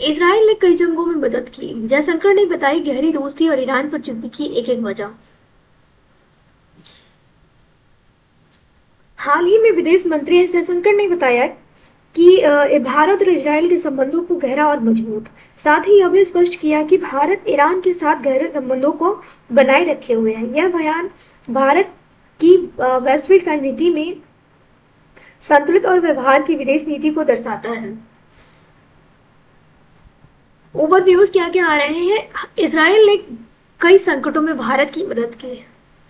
Israel ने कई जंगों में मदद की। जयशंकर ने बताई गहरी दोस्ती और ईरान पर चुप्पी की एक एक वजह। हाल ही में विदेश मंत्री एस जयशंकर ने बताया कि भारत और इजराइल के संबंधों को गहरा और मजबूत। साथ ही यह भी स्पष्ट किया कि भारत ईरान के साथ गहरे संबंधों को बनाए रखे हुए है। यह बयान भारत की वैश्विक रणनीति में संतुलित और व्यवहार की विदेश नीति को दर्शाता है। ओवरव्यूज क्या क्या आ रहे हैं। इसराइल ने कई संकटों में भारत की मदद की है।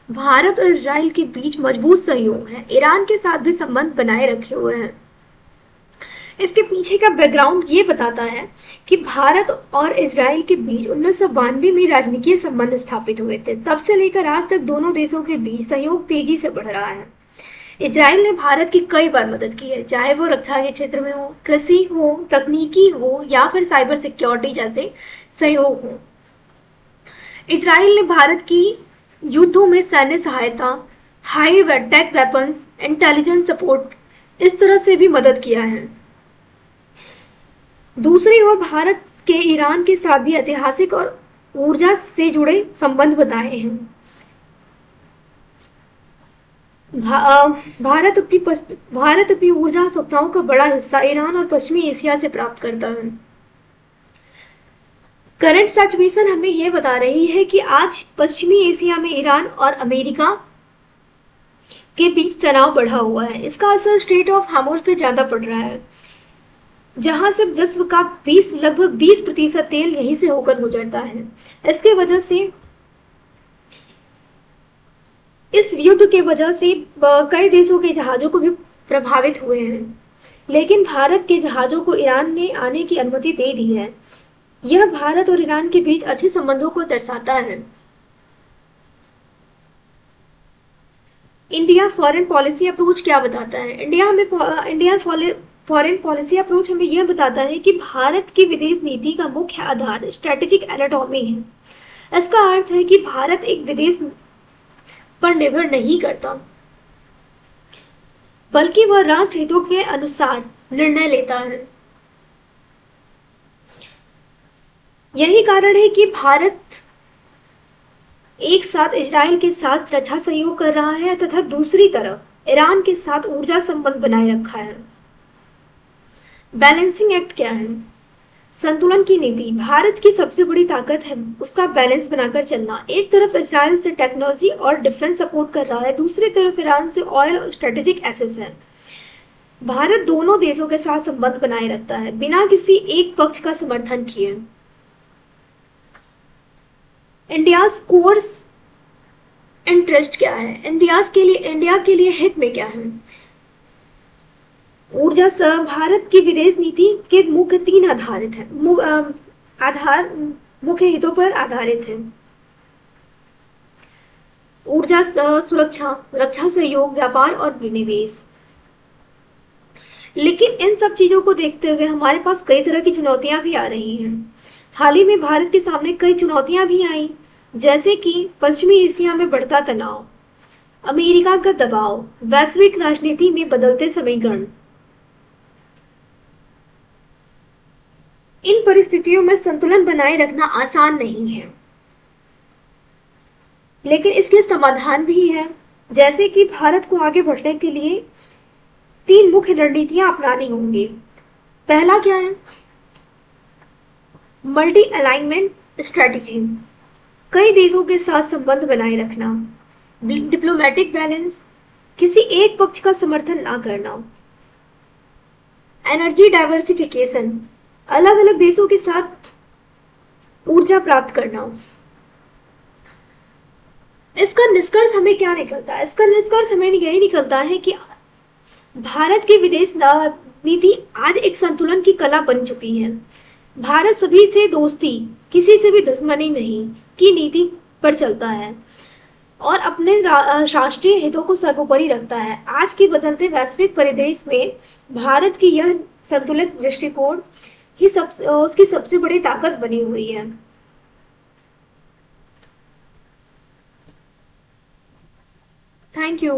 भारत और इसराइल के बीच मजबूत सहयोग है। ईरान के साथ भी संबंध बनाए रखे हुए हैं। इसके पीछे का बैकग्राउंड ये बताता है कि भारत और इसराइल के बीच 1992 में राजनीतिक संबंध स्थापित हुए थे। तब से लेकर आज तक दोनों देशों के बीच सहयोग तेजी से बढ़ रहा है। इसराइल ने भारत की कई बार मदद की है, चाहे वो रक्षा के क्षेत्र में हो, कृषि हो, तकनीकी हो या फिर साइबर सिक्योरिटी जैसे सहयोग हो। इसराइल ने भारत की युद्धों में सैन्य सहायता, high tech weapons, intelligence support इस तरह से भी मदद किया है। दूसरी ओर भारत के ईरान के साथ भी ऐतिहासिक और ऊर्जा से जुड़े संबंध बनाए हैं। भारत अपनी ऊर्जा आवश्यकताओं का बड़ा हिस्सा ईरान और पश्चिमी एशिया से प्राप्त करता है। करंट सिचुएशन हमें यह बता रही है कि आज पश्चिमी एशिया में ईरान और अमेरिका के बीच तनाव बढ़ा हुआ है। इसका असर स्ट्रेट ऑफ हार्मुज पे ज्यादा पड़ रहा है, जहां से विश्व का लगभग 20% तेल यहीं से होकर गुजरता है। इसके वजह से इस युद्ध के वजह से कई देशों के जहाजों को भी प्रभावित हुए हैं, लेकिन भारत के जहाजों को ईरान ने आने की अनुमति दे दी है। यह भारत और ईरान के बीच अच्छे संबंधों को दर्शाता है। इंडिया फॉरेन पॉलिसी अप्रोच क्या बताता है। इंडिया फॉरेन पॉलिसी अप्रोच हमें यह बताता है कि भारत की विदेश नीति का मुख्य आधार स्ट्रेटेजिक एनाटॉमी है। इसका अर्थ है कि भारत एक विदेश पर निर्भर नहीं करता, बल्कि वह राष्ट्र हितों के अनुसार निर्णय लेता है। यही कारण है कि भारत एक साथ इजराइल के साथ रक्षा सहयोग कर रहा है तथा दूसरी तरफ ईरान के साथ ऊर्जा संबंध बनाए रखा है। बैलेंसिंग एक्ट क्या है। संतुलन की नीति भारत की सबसे बड़ी ताकत है उसका बैलेंस बनाकर चलना। एक तरफ इजराइल से टेक्नोलॉजी और डिफेंस सपोर्ट कर रहा है, दूसरी तरफ ईरान से ऑयल और स्ट्रेटेजिक एसेट्स है। भारत दोनों देशों के साथ संबंध बनाए रखता है बिना किसी एक पक्ष का समर्थन किए। इंडिया कोर्स इंटरेस्ट क्या है। इंडिया के लिए हित में क्या है। ऊर्जा भारत की विदेश नीति के मुख्य तीन आधारित है आधार मुख्य हितों पर आधारित है। ऊर्जा सुरक्षा, रक्षा सहयोग, व्यापार और विनिवेश। लेकिन इन सब चीजों को देखते हुए हमारे पास कई तरह की चुनौतियां भी आ रही हैं। हाल ही में भारत के सामने कई चुनौतियां भी आई, जैसे कि पश्चिमी एशिया में बढ़ता तनाव, अमेरिका का दबाव, वैश्विक राजनीति में बदलते समीकरण। इन परिस्थितियों में संतुलन बनाए रखना आसान नहीं है, लेकिन इसके समाधान भी है। जैसे कि भारत को आगे बढ़ने के लिए तीन मुख्य रणनीतियां अपनानी होंगी। पहला क्या है, मल्टी अलाइनमेंट स्ट्रेटेजी, कई देशों के साथ संबंध बनाए रखना। डिप्लोमेटिक बैलेंस, किसी एक पक्ष का समर्थन ना करना। एनर्जी डाइवर्सिफिकेशन, अलग अलग देशों के साथ ऊर्जा प्राप्त करना। इसका निष्कर्ष हमें क्या निकलता है। इसका निष्कर्ष हमें यही निकलता है कि भारत की विदेश नीति आज एक संतुलन की कला बन चुकी है। भारत सभी से दोस्ती, किसी से भी दुश्मनी नहीं की नीति पर चलता है और अपने राष्ट्रीय हितों को सर्वोपरि रखता है। आज के बदलते वैश्विक परिदृश्य में भारत की यह संतुलित दृष्टिकोण ही उसकी सबसे बड़ी ताकत बनी हुई है। Thank you.